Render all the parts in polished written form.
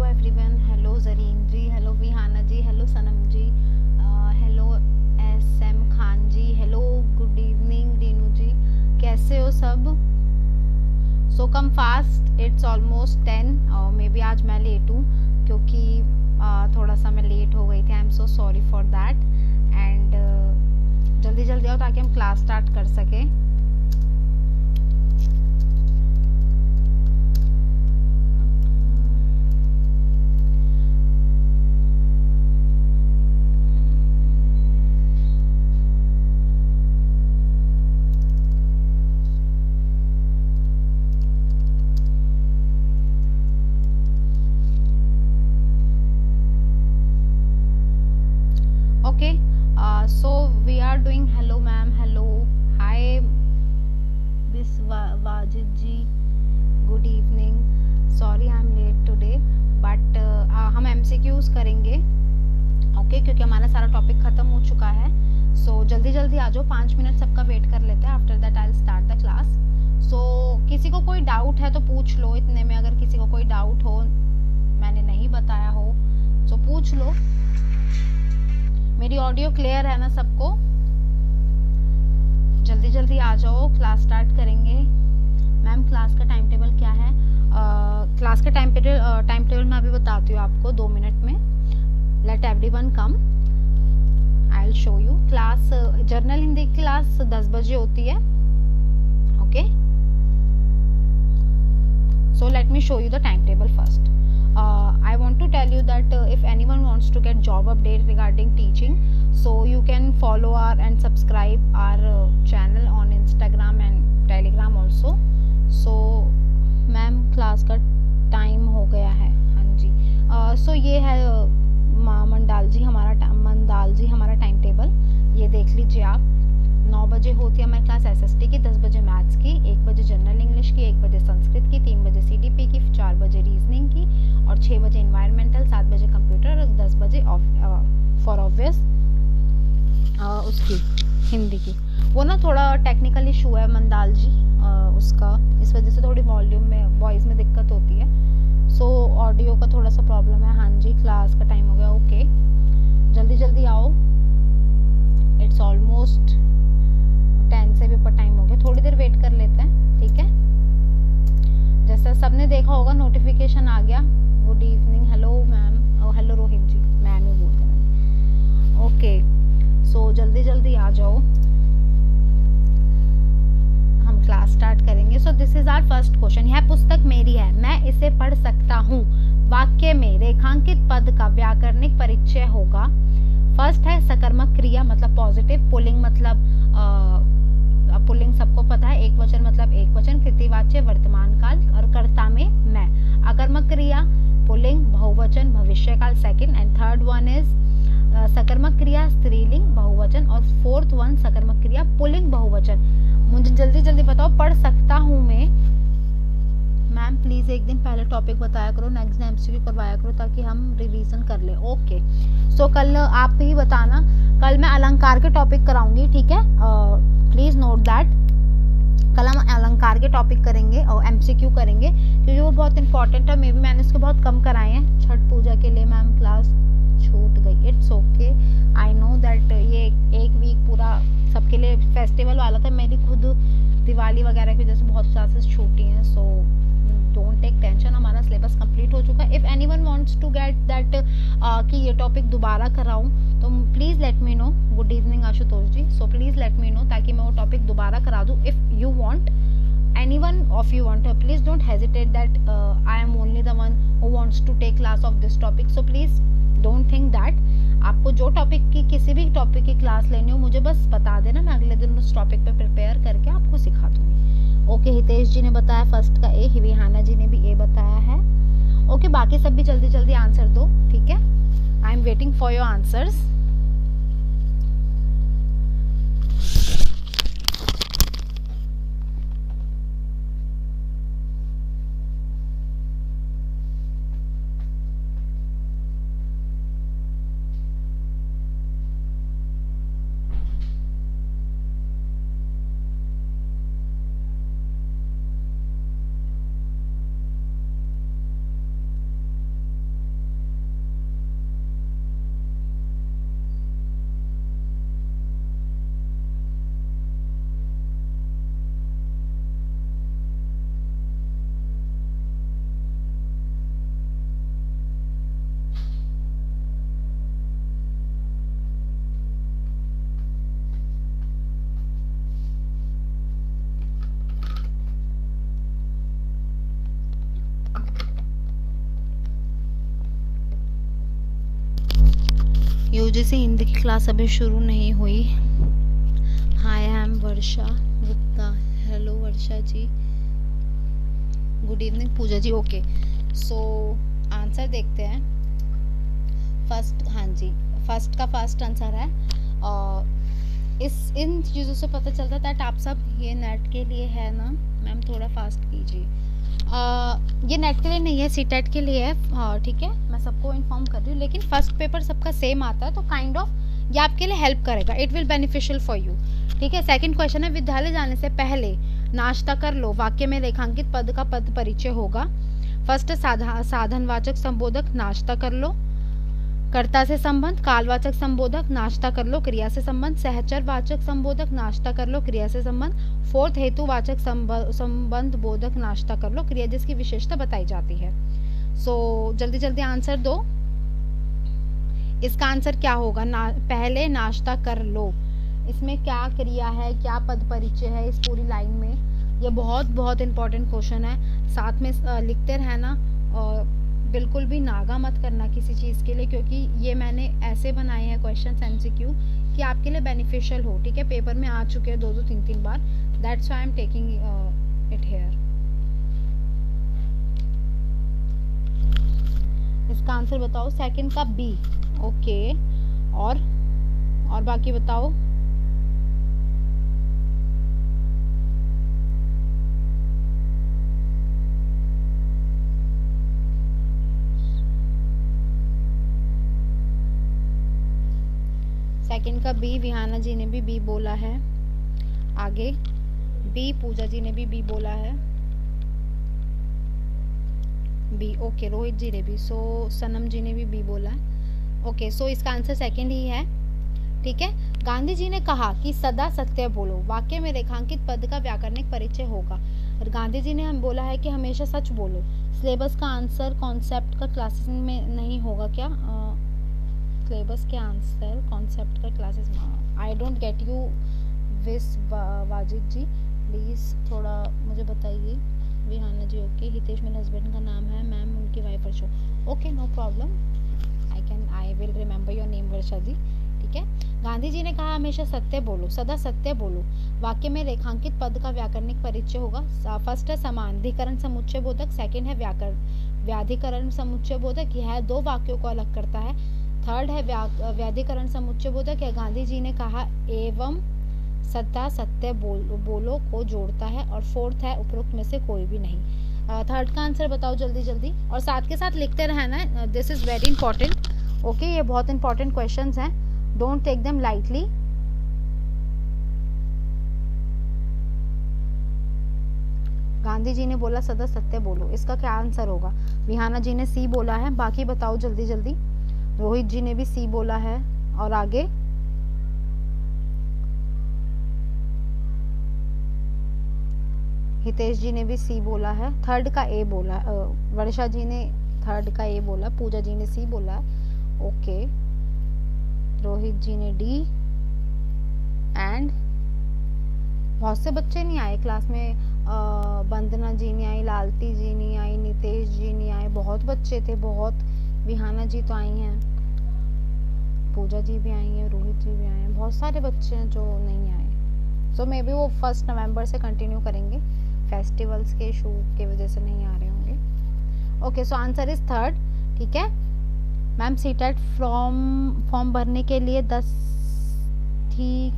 Everyone, hello Zareen ji, hello Vihana ji, hello Sanam ji, hello SM Khan ji, hello good evening Reenu ji, कैसे हो सब? So come fast, it's almost 10। May be आज मैं late हूँ क्योंकि थोड़ा सा मैं लेट हो गई थी। I am so sorry for that. And जल्दी जल्दी आओ ताकि हम क्लास स्टार्ट कर सकें। Okay, so we are doing hello ma'am, hello, hi Miss Wajid ji, good evening. Sorry I am late today, but हम MCQs करेंगे, ओके क्योंकि हमारा सारा टॉपिक ख़त्म हो चुका है। सो जल्दी जल्दी आ जाओ, 5 मिनट सबका वेट कर लेते हैं। After that I will start the class. So किसी को कोई डाउट है तो पूछ लो इतने में। अगर किसी को कोई डाउट हो, मैंने नहीं बताया हो, तो पूछ लो। मेरी ऑडियो क्लियर है ना सबको? जल्दी जल्दी आ जाओ, क्लास स्टार्ट करेंगे। मैम क्लास का टाइम टेबल क्या है? क्लास का टाइम टेबल मैं अभी बताती हूँ आपको 2 मिनट में। Late everyone come, I will show you. Class journal Hindi की क्लास 10 बजे होती है, okay. So let me show you the time table first. I want to tell you that if anyone wants to get job update regarding teaching, so you can follow our and subscribe our channel on Instagram and Telegram also. So ma'am class का time हो गया है, हाँ जी। सो ये है मंडाल जी हमारा time table, ये देख लीजिए आप। 9 बजे होती है हमारी क्लास एसएसटी की, 10 बजे मैथ्स की, 1 बजे जनरल इंग्लिश की, 1 बजे संस्कृत की, 3 बजे सीडीपी की, 4 बजे रीजनिंग की, और 6 बजे इन्वायरमेंटल, 7 बजे कंप्यूटर, और 10 बजे फॉर ऑब्वियस उसकी हिंदी की। वो ना थोड़ा टेक्निकल इशू है मंदाल जी, उसका, इस वजह से थोड़ी वॉल्यूम में वॉइस में दिक्कत होती है। सो ऑडियो का थोड़ा सा प्रॉब्लम है। हाँ जी, क्लास का टाइम हो गया, ओके। जल्दी जल्दी आओ, इट्स ऑलमोस्ट 10 से भी ऊपर टाइम हो गया। थोड़ी देर वेट कर लेते हैं, ठीक है। जैसा सबने देखा होगा नोटिफिकेशन आ गया। गुड इवनिंग, हेलो मैम, और हेलो रोहित जी, मैम ही बोलते हैं, ओके। सो जल्दी जल्दी आ जाओ, हम क्लास स्टार्ट करेंगे। So this is our first question. यह पुस्तक मेरी है, मैं इसे पढ़ सकता हूँ। वाक्य में रेखांकित पद का व्याकरणिक परिचय होगा। फर्स्ट है सकर्मक क्रिया मतलब पॉजिटिव, पुल्लिंग मतलब पुल्लिंग सबको पता है, एक वचन मतलब एक वचन, कृतिवाच्य वर्तमान काल, और कर्ता में मैं। अकर्मक क्रिया पुल्लिंग, बहुवचन भविष्यकाल second, and third one is सकर्मक क्रिया स्त्रीलिंग बहुवचन, और फोर्थ वन सकर्मक क्रिया पुल्लिंग बहुवचन। मुझे जल्दी जल्दी बताओ, पढ़ सकता हूँ मैं। मैम प्लीज एक दिन पहले टॉपिक बताया करो, नेक्स्ट डे एमसीक्यू करवाया करो ताकि हम रिवीजन कर ले, ओके। सो कल आप ही बताना, कल मैं अलंकार के टॉपिक कराऊंगी, ठीक है। प्लीज नोट दैट, कल हम अलंकार के टॉपिक करेंगे और एमसीक्यू करेंगे क्योंकि वो बहुत इंपॉर्टेंट है। मे बी मैंने इसके बहुत कम कराए हैं। छठ पूजा के लिए मैम क्लास छूट गई, it's okay, I know that. ये एक वीक पूरा सबके लिए फेस्टिवल वाला था, मेरी खुद दिवाली वगैरह की वजह से बहुत क्लासेस छूटी हैं। सो डोंट टेक टेंशन, हमारा सिलेबस कंप्लीट हो चुका है। If anyone wants to get that कि ये टॉपिक दोबारा कराऊं तो please let me know. Good evening Ashutosh ji, so please let me know ताकि मैं वो टॉपिक दोबारा करा दूं। If you want, anyone of you want, please don't hesitate that I am only the one who wants to take class of this topic, so please don't think that। आपको जो topic की, किसी भी topic की class लेनी हो मुझे बस बता देना, मैं अगले दिन उस टॉपिक पे प्रिपेयर करके आपको सिखा दूंगी, ओके। हितेश जी ने बताया फर्स्ट का ए, विहाना जी ने भी ए बताया है, ओके। बाकी सब भी जल्दी जल्दी आंसर दो, ठीक है। I am waiting for your answers. UGC Hindi की क्लास अभी शुरू नहीं हुई। Hi I am Varsha Gupta. Hello Varsha ji, good evening Pooja ji. Okay so answer देखते हैं। फर्स्ट, हाँ जी, फर्स्ट का फर्स्ट आंसर है। इन चीज़ों से पता चलता दैट आप सब ये नेट के लिए है ना। मैम थोड़ा फास्ट कीजिए। ये नेट के लिए नहीं है, सीटेट के लिए है। हाँ ठीक है, मैं सबको इन्फॉर्म कर रही हूँ, लेकिन फर्स्ट पेपर सबका सेम आता है तो काइंड ऑफ ये आपके लिए हेल्प करेगा। It will beneficial for you. ठीक है, सेकंड क्वेश्चन है, विद्यालय जाने से पहले नाश्ता कर लो। वाक्य में रेखांकित पद का पद परिचय होगा। फर्स्ट साधनवाचक संबोधक नाश्ता कर लो। कर्ता से संबंध कालवाचक संबोधक नाश्ता कर लो, क्रिया से संबंध। सहचरवाचक संबोधक नाश्ता कर लो, क्रिया से संबंध। फोर्थ हेतुवाचक संबंध बोधक नाश्ता कर लो, क्रिया जिसकी विशेषता बताई जाती है। सो जल्दी जल्दी आंसर दो। इसका आंसर क्या होगा? पहले नाश्ता कर लो। इसमें क्या क्रिया है, क्या पद परिचय है इस पूरी लाइन में? ये बहुत बहुत इंपॉर्टेंट क्वेश्चन है। साथ में लिखते रहना और बिल्कुल भी नागा मत करना किसी चीज़ के लिए, क्योंकि ये मैंने ऐसे बनाए हैं क्वेश्चन एमसीक्यू कि आपके लिए बेनिफिशियल हो। ठीक है, पेपर में आ चुके हैं 2-2 3-3 बार। That's why I am taking it here. इसका आंसर बताओ। सेकंड का बी। ओके, और बाकी बताओ। सेकंड का बी, विहाना जी ने भी बी बोला है। आगे बी, पूजा जी ने भी बी बोला है। बी, ओके, रोहित जी ने भी। सो सनम जी ने भी बी बोला है। ओके, सो इसका आंसर सेकंड ही है। ठीक है, गांधी जी ने कहा कि सदा सत्य बोलो। वाक्य में रेखांकित पद का व्याकरणिक परिचय होगा। और गांधी जी ने हम बोला है कि हमेशा सच बोलो। सिलेबस का आंसर कॉन्सेप्ट का क्लासेस में नहीं होगा क्या? सिलेबस के आंसर कॉन्सेप्ट का क्लासेस में। आई डोंट गेट यू विस वाजिद जी, प्लीज़ थोड़ा मुझे बताइए। विहाना जी, ओके। हितेश मेरे हस्बैंड का नाम है मैम, उनकी wife Varsha. Okay, no problem, I will remember your name Varsha ji. ठीक है, गांधी जी ने कहा हमेशा सत्य बोलो, सदा सत्य बोलो। वाक्य में रेखांकित पद का व्याकरणिक परिचय होगा। फर्स्ट है समानाधिकरण समुच्चय बोधक, सेकंड है व्याधिकरण समुच्चय बोधक। यह दो वाक्यों को अलग करता है। थर्ड है व्याधिकरण समुच्चय बोधक। है गांधी जी ने कहा एवं सदा सत्य बोलो को जोड़ता है। और फोर्थ है उपरोक्त में से कोई भी नहीं। थर्ड का आंसर बताओ जल्दी जल्दी, और साथ के साथ लिखते रहना। This is very important. Okay, ये बहुत इंपॉर्टेंट क्वेश्चंस हैं, don't take them lightly. Gandhi ji ने बोला सदा सत्य बोलो, इसका क्या आंसर होगा? विहाना जी ने सी बोला है, बाकी बताओ जल्दी जल्दी। रोहित जी ने भी सी बोला है। और आगे हितेश जी ने भी सी बोला है। थर्ड का ए बोला। वर्षा जी ने थर्ड का ए बोला। पूजा जी ने सी बोला। ओके, रोहित जी ने डी। एंड बहुत से बच्चे नहीं आए क्लास में। वंदना जी नहीं आई, लालती जी नहीं आई, नितेश जी नहीं आए। बहुत बच्चे थे, बहुत। विहाना जी तो आई हैं, पूजा जी भी आई हैं, रोहित जी भी आए हैं। बहुत सारे बच्चे हैं जो नहीं आए। सो मे बी वो 1 नवंबर से कंटिन्यू करेंगे। फेस्टिवल्स के इशू की वजह से नहीं आ रहे होंगे। Okay, so answer is third. ठीक है मैम, सीटेट फॉर्म भरने के लिए 10 ठीक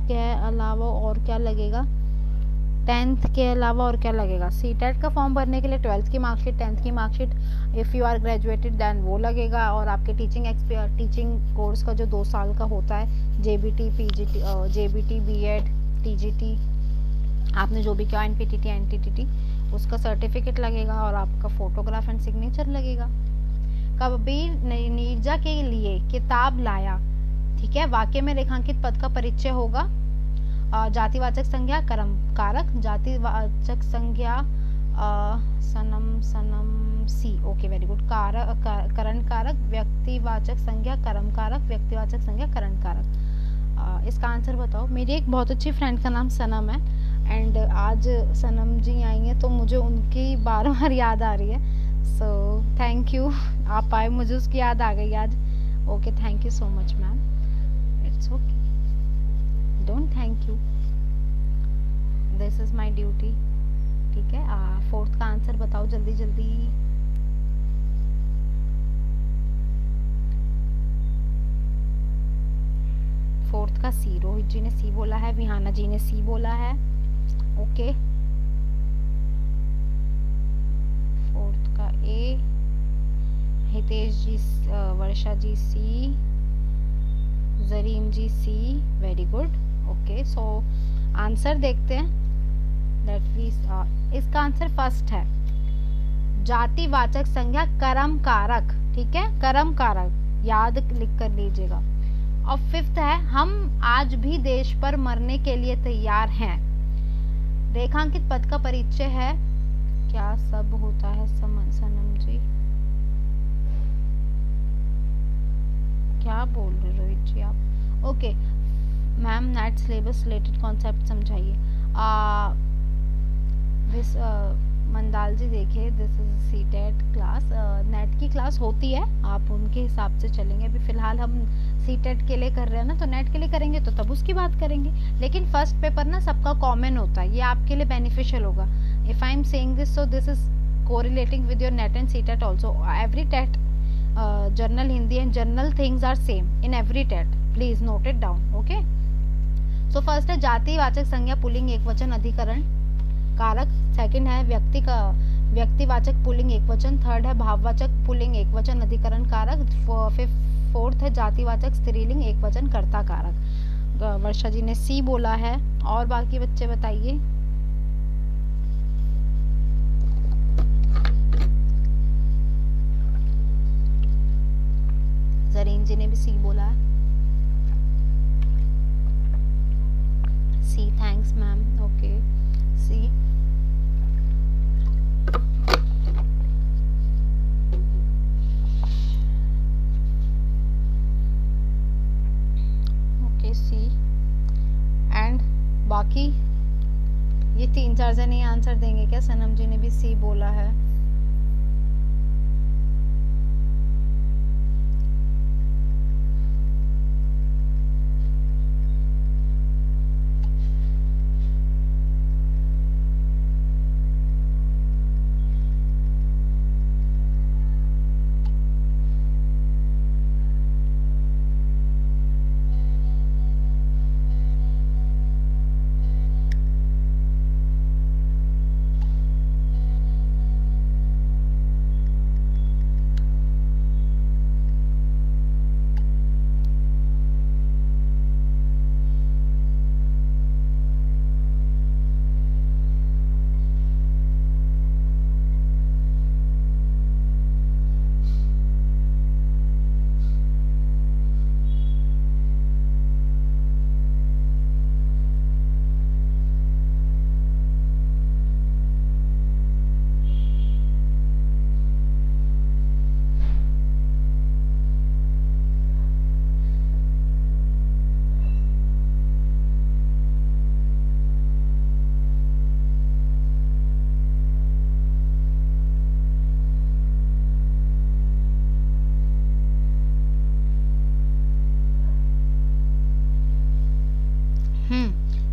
के अलावा और क्या लगेगा? 10th के अलावा और क्या लगेगा? सीटेट का फॉर्म भरने के लिए 12th की मार्कशीट, 10th की marksheet, if you are graduated then वो लगेगा। और आपके टीचिंग कोर्स का जो 2 साल का होता है, JBT, PGT, JBT, BEd, TGT, आपने जो भी किया, एनपीटीटी, एनटीटीटी, उसका सर्टिफिकेट लगेगा। और आपका फोटोग्राफ एंड सिग्नेचर लगेगा। कबीर नीरजा के लिए किताब लाया। ठीक है, वाक्य में रेखांकित पद का परिचय होगा। जातिवाचक संज्ञा कर्म कारक, जातिवाचक संज्ञा Sanam C. Okay, very good. करण कारक, व्यक्तिवाचक संज्ञा कर्म कारक, व्यक्तिवाचक संज्ञा करण कारक। इसका आंसर बताओ। मेरी एक बहुत अच्छी फ्रेंड का नाम सनम है, एंड आज सनम जी आई हैं तो मुझे उनकी बार बार याद आ रही है। सो थैंक यू, आप आए, मुझे उसकी याद आ गई आज। Okay, thank you so much ma'am, it's okay, don't thank you, this is my duty. ठीक है, फोर्थ का आंसर बताओ जल्दी जल्दी। फोर्थ का सी, रोहित जी ने सी बोला है, विहाना जी ने सी बोला है। ओके, फोर्थ का A, Hitesh ji, Varsha ji C, Zareen ji C, very good. Okay, so answer देखते हैं। दैट मींस इसका आंसर फर्स्ट है, जातिवाचक संज्ञा कर्म कारक। ठीक है, कर्म कारक, याद लिख कर लीजिएगा। और फिफ्थ है, हम आज भी देश पर मरने के लिए तैयार हैं। रेखांकित पद का परिचय है, क्या सब होता है सनम जी, क्या बोल रहे रोहित जी आप? Okay ma'am, net syllabus related concept समझाइए। दिस मंदाल जी देखिए, this is CTET class, net की क्लास होती है, आप उनके हिसाब से चलेंगे। अभी फिलहाल हम सीटेट के लिए कर रहे हैं ना, तो नेट के लिए करेंगे तो तब उसकी बात करेंगे। लेकिन फर्स्ट पेपर ना सबका कॉमन होता है, ये आपके लिए बेनिफिशियल होगा। If I am saying this, so this is correlating with your NET and CTET also. Every TET, general Hindi and general things are same in every TET, please note it down. Okay, so first है जातिवाचक संज्ञा pulling एकवचन अधिकरण कारक। Second है व्यक्तिवाचक pulling एकवचन। Third है भाववाचक pulling एकवचन अधिकरण कारक। फोर्थ है जातिवाचक स्त्रीलिंग एकवचन कर्ता कारक। वर्षा जी ने सी बोला है, और बाकी बच्चे बताइए। जरीन जी ने भी सी बोला है, C, thanks ma'am. Okay, C, okay C. And बाकी ये 3-4 जने आंसर देंगे क्या? सनम जी ने भी सी बोला है।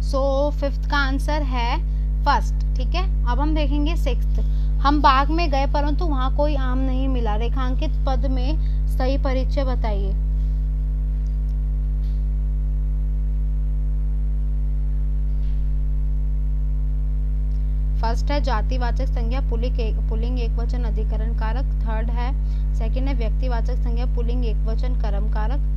सो फिफ्थ का आंसर है फर्स्ट। ठीक है, अब हम देखेंगे सिक्स्थ। हम बाग में गए परंतु वहां कोई आम नहीं मिला। रेखांकित पद में सही परिचय बताइए। फर्स्ट है जातिवाचक संज्ञा पुल्लिंग एकवचन अधिकरण कारक। थर्ड है, सेकंड है व्यक्तिवाचक संज्ञा पुल्लिंग एकवचन कर्म कारक।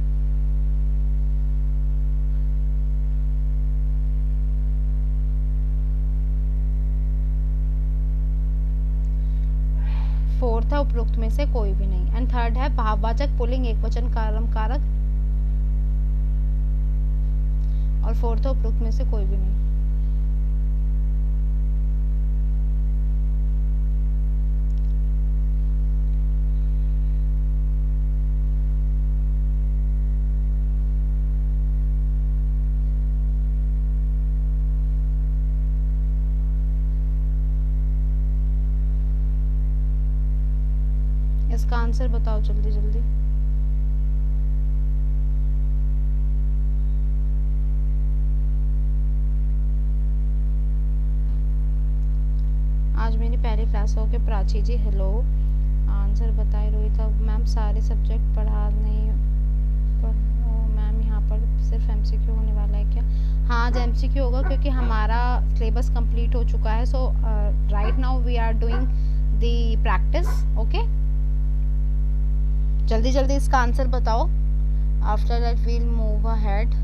फोर्थ है उपरोक्त में से कोई भी नहीं। एंड थर्ड है भाववाचक पुल्लिंग एकवचन कर्म कारक। और फोर्थ है उपरोक्त में से कोई भी नहीं। इसका आंसर बताओ जल्दी जल्दी। आज मेरी पहली क्लास हो के प्राची जी हेलो। आंसर बताए रोहिता मैम सारे सब्जेक्ट पढ़ा नहीं मैम, यहाँ पर सिर्फ एमसीक्यू होने वाला है क्या? हाँ आज एमसीक्यू होगा क्योंकि हमारा सिलेबस कंप्लीट हो चुका है। So right now we are doing the practice. Okay जल्दी जल्दी इसका आंसर बताओ। After that we'll move ahead.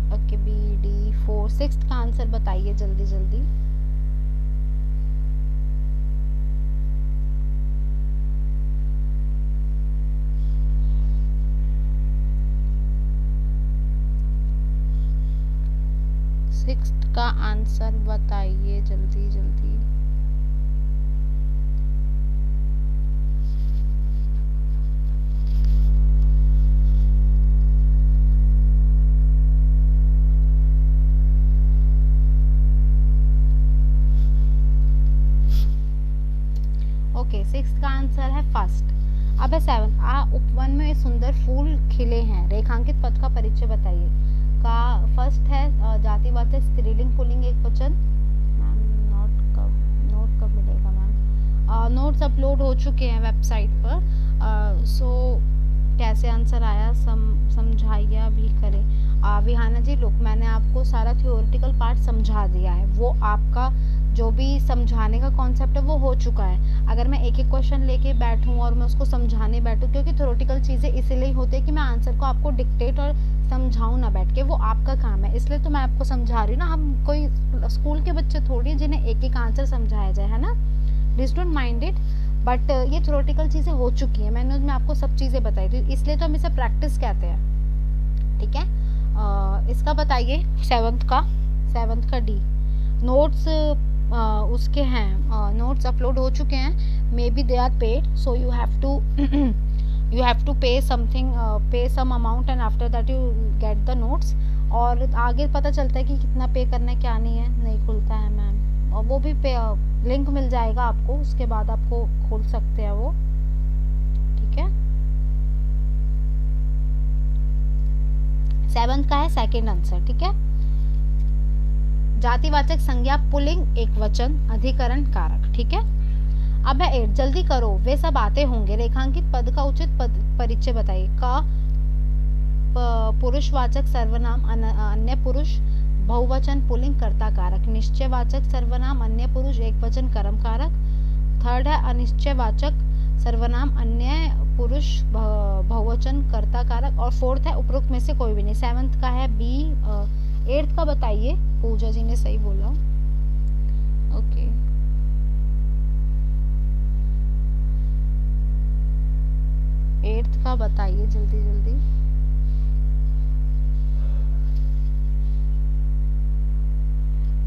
Okay BD4 sixth का आंसर बताइए जल्दी जल्दी। सिक्स्थ का आंसर बताइए जल्दी जल्दी। ओके सिक्स्थ का आंसर है फर्स्ट। अब है सेवन। उपवन में सुंदर फूल खिले हैं, रेखांकित पद का परिचय बताइए। का फर्स्ट है जातिवाचक स्त्रीलिंग पुल्लिंग एक वचन। मैम नोट कब मिलेगा मैम? नोट्स अपलोड हो चुके हैं वेबसाइट पर। सो कैसे आंसर आया समझाइए भी करें। विहाना जी लुक मैंने आपको सारा थियोरेटिकल पार्ट समझा दिया है। वो आपका जो भी समझाने का कॉन्सेप्ट है वो हो चुका है। अगर मैं एक एक क्वेश्चन लेके बैठूं और मैं उसको समझाने बैठूं, क्योंकि थ्योरेटिकल चीज़ें इसीलिए होती है कि मैं आंसर को आपको डिक्टेट और समझाऊं ना बैठ के, वो आपका काम है। इसलिए तो मैं आपको समझा रही हूँ ना। हम कोई स्कूल के बच्चे थोड़ी जिन्हें एक एक आंसर समझाया जाए, है ना। Please don't mind it. But ये थ्योरेटिकल चीज़ें हो चुकी हैं, मैंने उसमें आपको सब चीज़ें बताई थी, इसलिए तो हम इसे प्रैक्टिस कहते हैं। ठीक है इसका बताइए सेवंथ का डी। नोट्स उसके हैं, नोट्स अपलोड हो चुके हैं। May be they are paid, so you have to pay something, pay some amount and after that you get the notes. और आगे पता चलता है कि कितना पे करना है क्या नहीं है। नहीं खुलता है मैम, और वो भी लिंक मिल जाएगा आपको, उसके बाद आपको खोल सकते हैं वो। ठीक है सेवंथ का है सेकेंड आंसर। ठीक है जातिवाचक संज्ञा पुल्लिंग एक वचन अधिकरण कारक। ठीक है अब है 8। जल्दी करो वे सब आते होंगे, रेखांकित पद का उचित परिचय बताइए। का पुरुषवाचक सर्वनाम अन्य पुरुष बहुवचन पुल्लिंग कर्ता कारक। निश्चयवाचक सर्वनाम अन्य पुरुष एक वचन कर्म कारक। थर्ड है अनिश्चयवाचक सर्वनाम अन्य पुरुष बहुवचन कर्ता कारक। और फोर्थ है उपरोक्त में से कोई भी नहीं। सेवंथ का है बी। 8th का बताइए, पूजा जी ने सही बोला। ओके 8th का बताइए जल्दी जल्दी।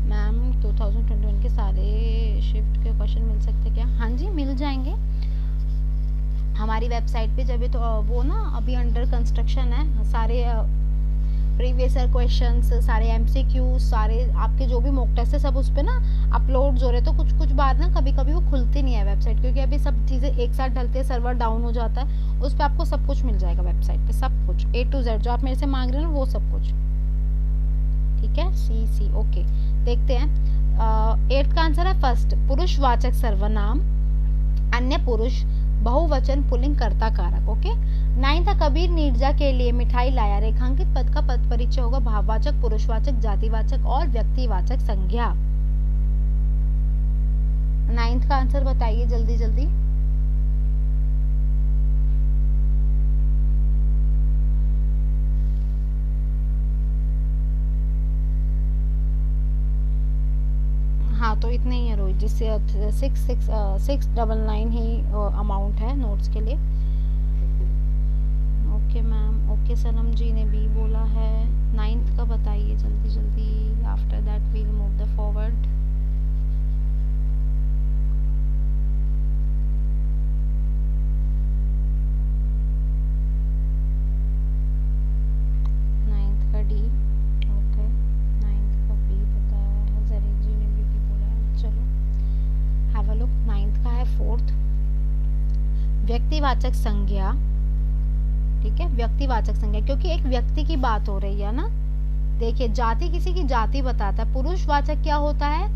मैम 2021 के सारे शिफ्ट के क्वेश्चन मिल सकते क्या? हाँ जी मिल जाएंगे हमारी वेबसाइट पे। जब तो वो ना अभी अंडर कंस्ट्रक्शन है, सारे प्रीवियस ईयर क्वेश्चंस, सारे एमसीक्यू, सारे आपके जो भी मॉक टेस्ट है सब उस पर ना अपलोड हो रहे। तो कुछ बार ना कभी कभी वो खुलती नहीं है वेबसाइट, क्योंकि अभी सब चीज़ें एक साथ डलते हैं, सर्वर डाउन हो जाता है। उस पर आपको सब कुछ मिल जाएगा वेबसाइट पे, सब कुछ A to Z जो आप मेरे से मांग रहे हो ना वो सब कुछ। ठीक है C ओके देखते हैं। 8th का आंसर है फर्स्ट पुरुषवाचक सर्वनाम अन्य पुरुष बहुवचन पुल्लिंग कर्ता कारक। ओके 9th कबीर नीरजा के लिए मिठाई लाया, रेखांकित पद का पद परिचय होगा भाववाचक पुरुषवाचक जातिवाचक और व्यक्तिवाचक संज्ञा। 9th का आंसर बताइए जल्दी जल्दी। हाँ तो इतने ही है रोहित, जिससे 699 ही अमाउंट है नोट्स के लिए। Okay ma'am okay Sanam ji ने भी बोला है। 9th का बताइए जल्दी जल्दी। After that we'll move the forward. व्यक्तिवाचक संज्ञा ठीक है, व्यक्तिवाचक संज्ञा, क्योंकि एक व्यक्ति की बात हो रही है ना। देखिए जाति किसी की जाति बताता है। पुरुषवाचक क्या होता है?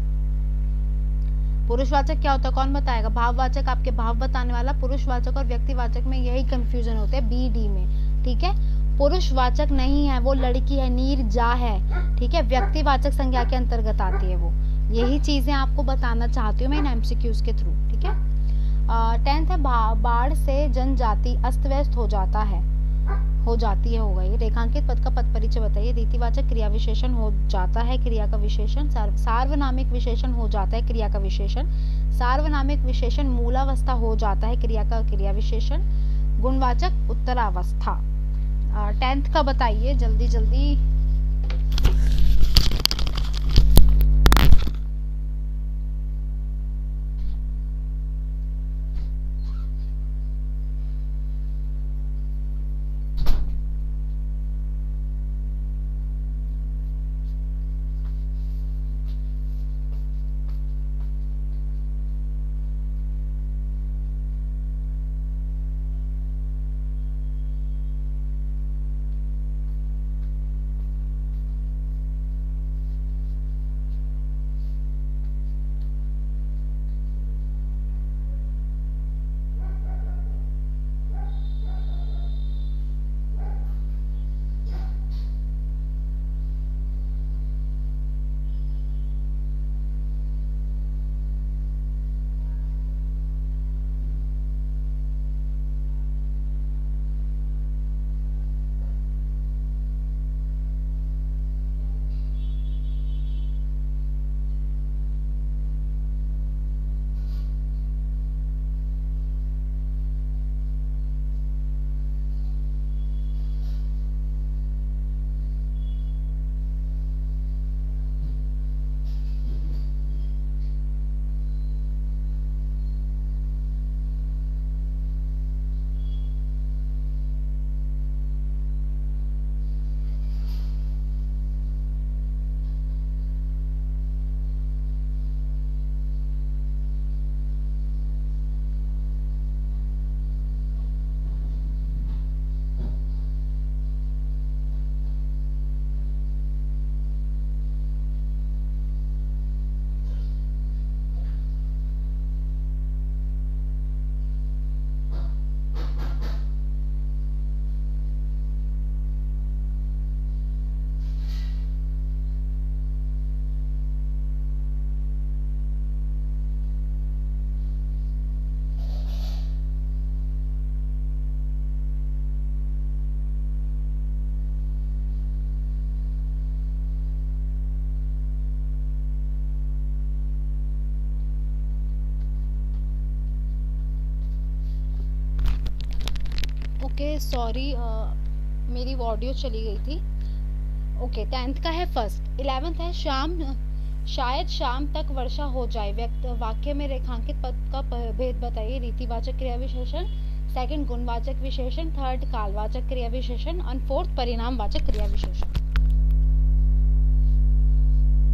पुरुषवाचक क्या होता है, कौन बताएगा? भाववाचक, आपके भाव बताने वाला। पुरुषवाचक और व्यक्तिवाचक में यही कंफ्यूजन होते हैं बी डी में, ठीक है। पुरुषवाचक नहीं है, वो लड़की है, नीरजा है, ठीक है। व्यक्तिवाचक संज्ञा के अंतर्गत आती है वो। यही चीजें आपको बताना चाहती हूँ मैं इन एमसीक्यूज के थ्रू, ठीक है। 10th है, बाढ़ से जनजाति अस्त व्यस्त हो जाता है, हो जाती है, होगा ये। रेखांकित पद का पद परिचय बताइए। रीतिवाचक क्रिया विशेषण हो जाता है, क्रिया का विशेषण। सार्वनामिक विशेषण हो जाता है, क्रिया का विशेषण। सार्वनामिक विशेषण मूलावस्था हो जाता है, क्रिया का क्रिया विशेषण। गुणवाचक उत्तरावस्था। 10th का बताइए जल्दी जल्दी। ओके सॉरी, मेरी ऑडियो चली गई थी। ओके 10th का है फर्स्ट। 11th है, शायद शाम तक वर्षा हो जाए। वाक्य में रेखांकित पद का भेद बताइए। रीतिवाचक क्रिया विशेषण, सेकंड गुणवाचक विशेषण, थर्ड कालवाचक क्रिया विशेषण और फोर्थ परिणामवाचक क्रिया विशेषण।